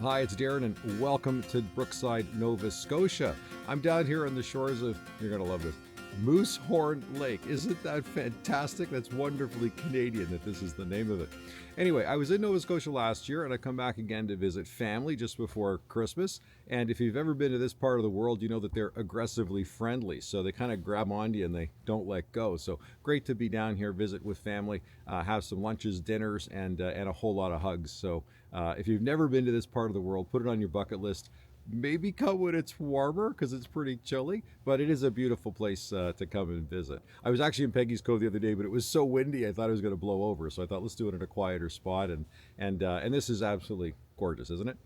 Hi, it's Darren, and welcome to Brookside, Nova Scotia. I'm down here on the shores of, you're going to love this, Moosehorn Lake. Isn't that fantastic? That's wonderfully Canadian that this is the name of it. Anyway, I was in Nova Scotia last year, and I come back again to visit family just before Christmas. And if you've ever been to this part of the world, you know that they're aggressively friendly. So they kind of grab onto you and they don't let go. So great to be down here, visit with family, have some lunches, dinners, and a whole lot of hugs. So if you've never been to this part of the world, put it on your bucket list. Maybe come when it's warmer because it's pretty chilly, but it is a beautiful place to come and visit. I was actually in Peggy's Cove the other day, but it was so windy I thought it was going to blow over. So I thought let's do it in a quieter spot, and this is absolutely gorgeous, isn't it?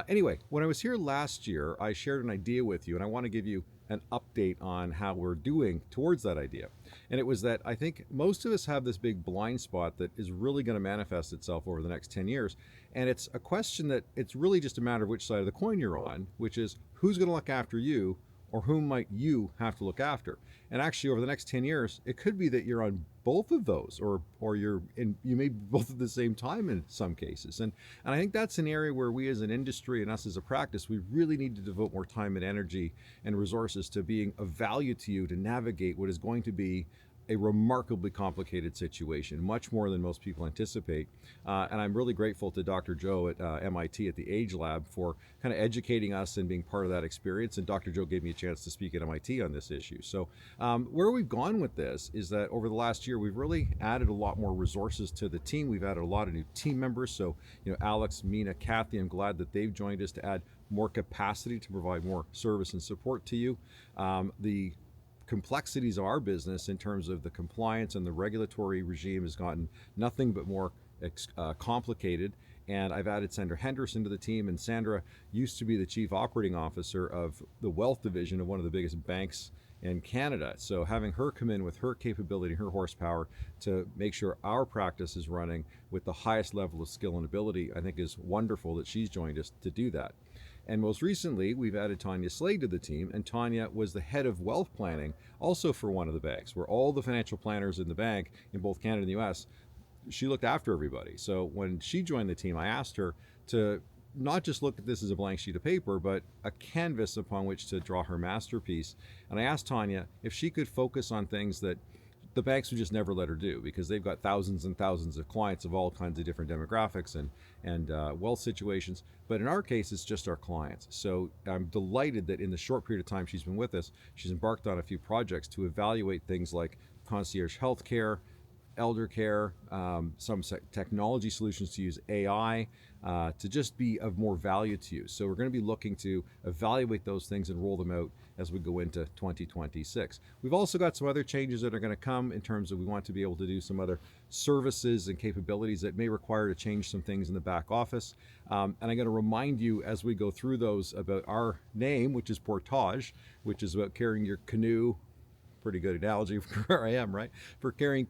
Anyway, when I was here last year, I shared an idea with you, and I want to give you an update on how we're doing towards that idea. And it was that I think most of us have this big blind spot that is really going to manifest itself over the next 10 years. And it's a question that it's really just a matter of which side of the coin you're on, which is who's going to look after you or whom might you have to look after? And actually over the next 10 years, it could be that you're on both of those or you may be both at the same time in some cases. And I think that's an area where we as an industry and us as a practice, we really need to devote more time and energy and resources to being of value to you to navigate what is going to be a remarkably complicated situation, much more than most people anticipate. And I'm really grateful to Dr. Joe at MIT at the Age Lab for kind of educating us and being part of that experience. And Dr. Joe gave me a chance to speak at MIT on this issue. So where we've gone with this is that over the last year, we've really added a lot more resources to the team. We've added a lot of new team members. So, Alex, Mina, Kathy, I'm glad that they've joined us to add more capacity to provide more service and support to you. The complexities of our business in terms of the compliance and the regulatory regime has gotten nothing but more complicated. And I've added Sandra Henderson to the team, and Sandra used to be the chief operating officer of the wealth division of one of the biggest banks in Canada. So having her come in with her capability, her horsepower to make sure our practice is running with the highest level of skill and ability, I think is wonderful that she's joined us to do that. And most recently, we've added Tanya Slade to the team, and Tanya was the head of wealth planning, also for one of the banks, where all the financial planners in the bank in both Canada and the US, she looked after everybody. So when she joined the team, I asked her to not just look at this as a blank sheet of paper, but a canvas upon which to draw her masterpiece. And I asked Tanya if she could focus on things that the banks would just never let her do because they've got thousands and thousands of clients of all kinds of different demographics and wealth situations. But in our case, it's just our clients. So I'm delighted that in the short period of time she's been with us, she's embarked on a few projects to evaluate things like concierge healthcare, elder care, some technology solutions to use AI, to just be of more value to you. So we're going to be looking to evaluate those things and roll them out as we go into 2026. We've also got some other changes that are going to come in terms of we want to be able to do some other services and capabilities that may require to change some things in the back office. And I'm going to remind you as we go through those about our name, which is Portage, which is about carrying your canoe. Pretty good analogy for where I am, right? For carrying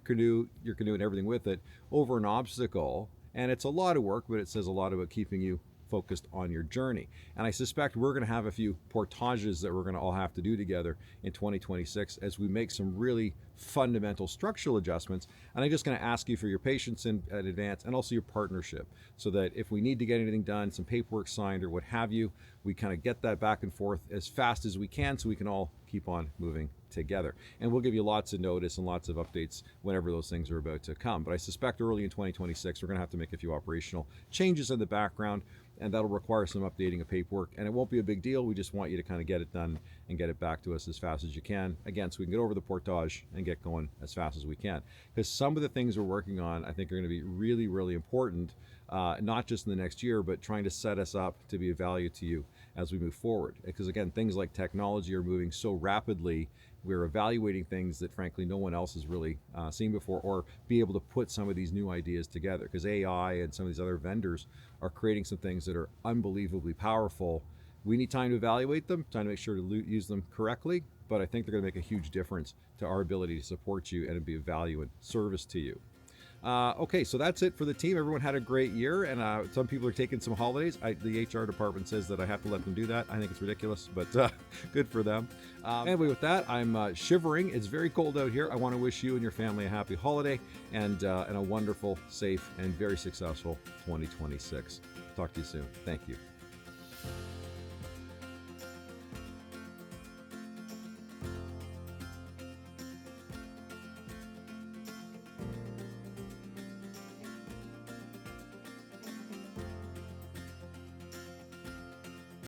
your canoe and everything with it over an obstacle. And it's a lot of work, but it says a lot about keeping you focused on your journey. And I suspect we're going to have a few portages that we're going to all have to do together in 2026 as we make some really fundamental structural adjustments. And I'm just going to ask you for your patience in advance and also your partnership so that if we need to get anything done, some paperwork signed or what have you, we kind of get that back and forth as fast as we can so we can all keep on moving together. And we'll give you lots of notice and lots of updates whenever those things are about to come. But I suspect early in 2026, we're going to have to make a few operational changes in the background, and that'll require some updating of paperwork. And it won't be a big deal. We just want you to kind of get it done and get it back to us as fast as you can. Again, so we can get over the portage and get going as fast as we can. Because some of the things we're working on, I think, are going to be really, really important, not just in the next year, but trying to set us up to be of value to you as we move forward. Because again, things like technology are moving so rapidly. We're evaluating things that frankly no one else has really seen before, or be able to put some of these new ideas together, because AI and some of these other vendors are creating some things that are unbelievably powerful. We need time to evaluate them, time to make sure to use them correctly, but I think they're going to make a huge difference to our ability to support you and to be of value and service to you. Okay, so that's it for the team. Everyone had a great year, and some people are taking some holidays. The HR department says that I have to let them do that. I think it's ridiculous, but good for them. Anyway, with that, I'm shivering. It's very cold out here. I want to wish you and your family a happy holiday and a wonderful, safe, and very successful 2026. Talk to you soon. Thank you.